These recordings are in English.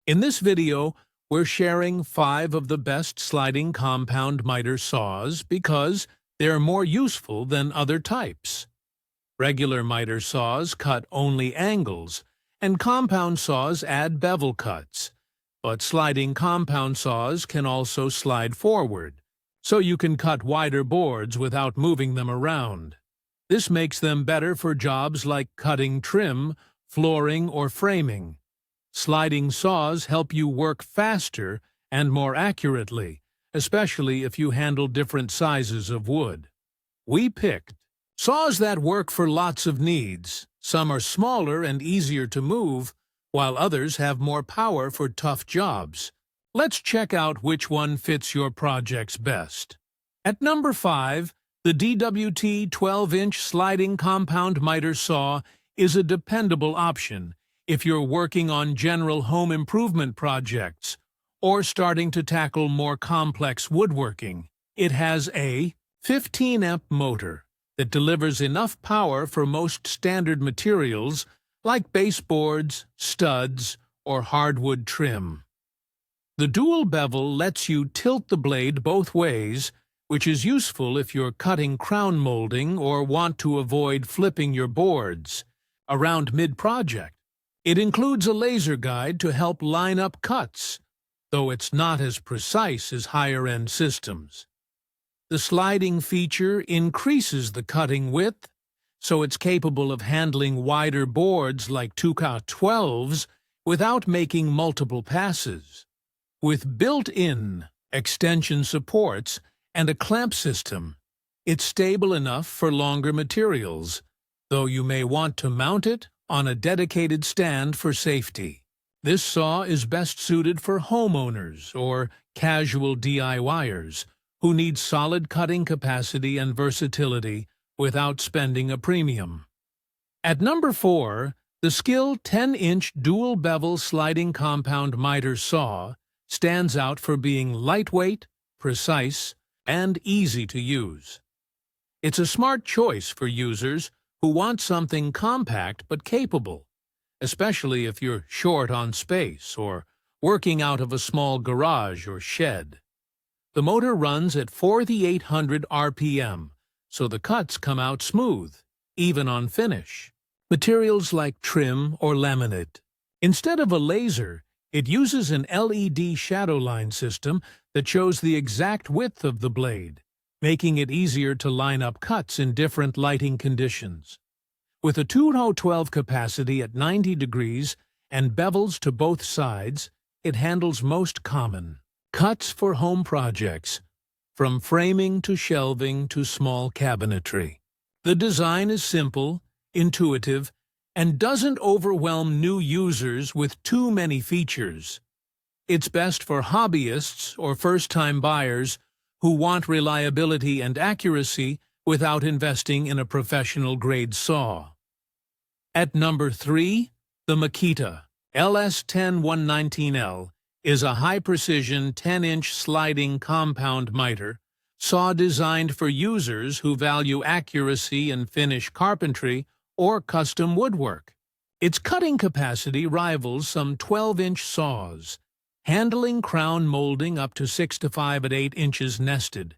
In this video, we're sharing 5 of the best sliding compound miter saws because they're more useful than other types. Regular miter saws cut only angles, and compound saws add bevel cuts. But sliding compound saws can also slide forward, so you can cut wider boards without moving them around. This makes them better for jobs like cutting trim, flooring, or framing. Sliding saws help you work faster and more accurately, especially if you handle different sizes of wood. We picked saws that work for lots of needs. Some are smaller and easier to move, while others have more power for tough jobs. Let's check out which one fits your projects best. At number 5, the DWT 12-inch sliding compound miter saw is a dependable option if you're working on general home improvement projects or starting to tackle more complex woodworking. It has a 15-amp motor that delivers enough power for most standard materials like baseboards, studs, or hardwood trim. The dual bevel lets you tilt the blade both ways, which is useful if you're cutting crown molding or want to avoid flipping your boards around mid-project. It includes a laser guide to help line up cuts, though it's not as precise as higher-end systems. The sliding feature increases the cutting width, so it's capable of handling wider boards like 2K12s without making multiple passes. With built-in extension supports and a clamp system, it's stable enough for longer materials, though you may want to mount it on a dedicated stand for safety. This saw is best suited for homeowners or casual DIYers who need solid cutting capacity and versatility without spending a premium. At number 4, the Skill 10-inch dual bevel sliding compound miter saw stands out for being lightweight, precise, and easy to use. It's a smart choice for users who want something compact but capable, especially if you're short on space or working out of a small garage or shed. The motor runs at 4,800 RPM, so the cuts come out smooth, even on finish. Materials like trim or laminate. Instead of a laser, it uses an LED shadow line system that shows the exact width of the blade, making it easier to line up cuts in different lighting conditions. With a 2/12 capacity at 90 degrees and bevels to both sides, it handles most common cuts for home projects, from framing to shelving to small cabinetry. The design is simple, intuitive, and doesn't overwhelm new users with too many features. It's best for hobbyists or first-time buyers who want reliability and accuracy without investing in a professional-grade saw. At number 3, the Makita LS1019L is a high-precision 10-inch sliding compound miter saw designed for users who value accuracy in finish carpentry or custom woodwork. Its cutting capacity rivals some 12-inch saws, handling crown molding up to 6 to 5 at 8 inches nested,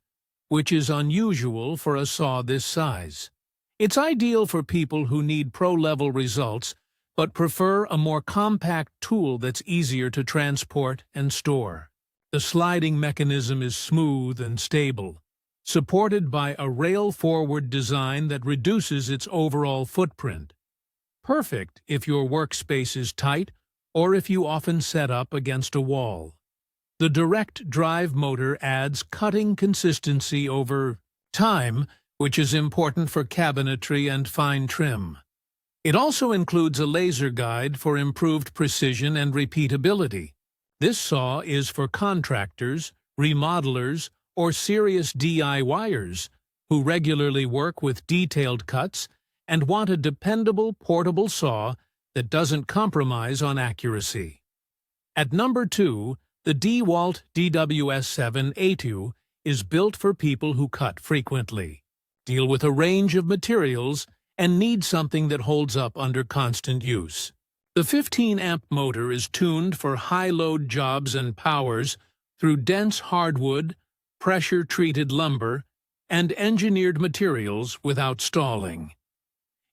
which is unusual for a saw this size. It's ideal for people who need pro-level results but prefer a more compact tool that's easier to transport and store. The sliding mechanism is smooth and stable, supported by a rail-forward design that reduces its overall footprint. Perfect if your workspace is tight or if you often set up against a wall. The direct drive motor adds cutting consistency over time, which is important for cabinetry and fine trim. It also includes a laser guide for improved precision and repeatability. This saw is for contractors, remodelers, or serious DIYers who regularly work with detailed cuts and want a dependable portable saw that doesn't compromise on accuracy. At number 2, the DeWalt DWS780 is built for people who cut frequently, deal with a range of materials, and need something that holds up under constant use. The 15-amp motor is tuned for high-load jobs and powers through dense hardwood, pressure-treated lumber, and engineered materials without stalling.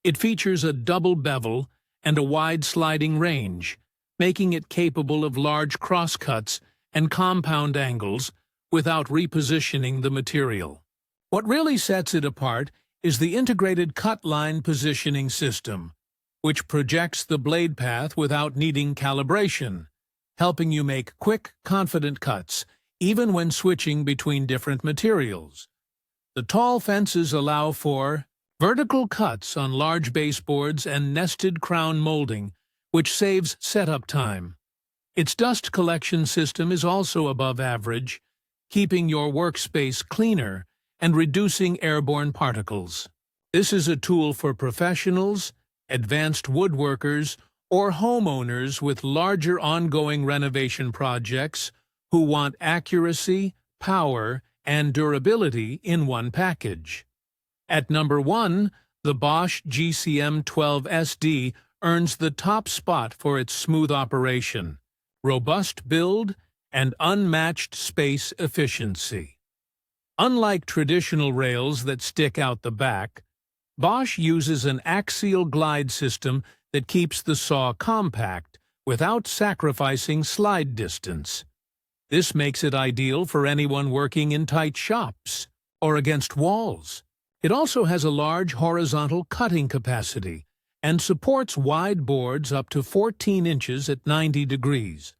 It features a double bevel and a wide sliding range, making it capable of large crosscuts and compound angles without repositioning the material. What really sets it apart is the integrated cut line positioning system, which projects the blade path without needing calibration, helping you make quick, confident cuts, even when switching between different materials. The tall fences allow for vertical cuts on large baseboards and nested crown molding, which saves setup time. Its dust collection system is also above average, keeping your workspace cleaner and reducing airborne particles. This is a tool for professionals, advanced woodworkers, or homeowners with larger ongoing renovation projects who want accuracy, power, and durability in one package. At number 1, the Bosch GCM12SD earns the top spot for its smooth operation, robust build, and unmatched space efficiency. Unlike traditional rails that stick out the back, Bosch uses an axial glide system that keeps the saw compact without sacrificing slide distance. This makes it ideal for anyone working in tight shops or against walls. It also has a large horizontal cutting capacity and supports wide boards up to 14 inches at 90 degrees,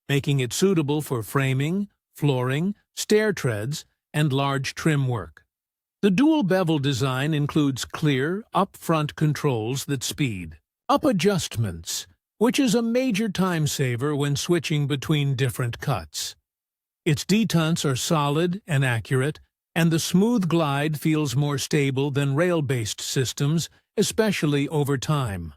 making it suitable for framing, flooring, stair treads, and large trim work. The dual bevel design includes clear, up-front controls that speed up adjustments, which is a major time saver when switching between different cuts. Its detents are solid and accurate, and the smooth glide feels more stable than rail-based systems, especially over time.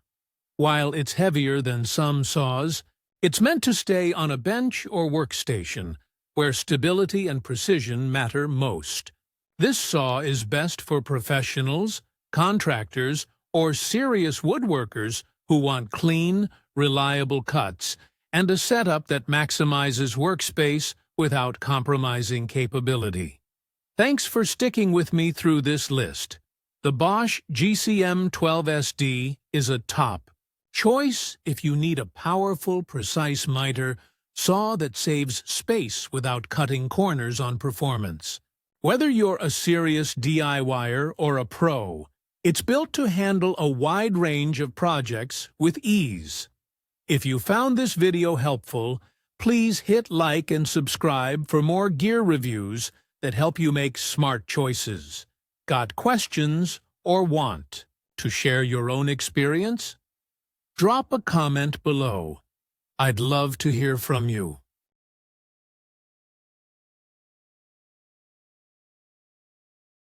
While it's heavier than some saws, it's meant to stay on a bench or workstation, where stability and precision matter most. This saw is best for professionals, contractors, or serious woodworkers who want clean, reliable cuts and a setup that maximizes workspace without compromising capability. Thanks for sticking with me through this list. The Bosch GCM12SD is a top choice if you need a powerful, precise miter saw that saves space without cutting corners on performance. Whether you're a serious DIYer or a pro, it's built to handle a wide range of projects with ease. If you found this video helpful, please hit like and subscribe for more gear reviews that help you make smart choices. Got questions or want to share your own experience? Drop a comment below. I'd love to hear from you.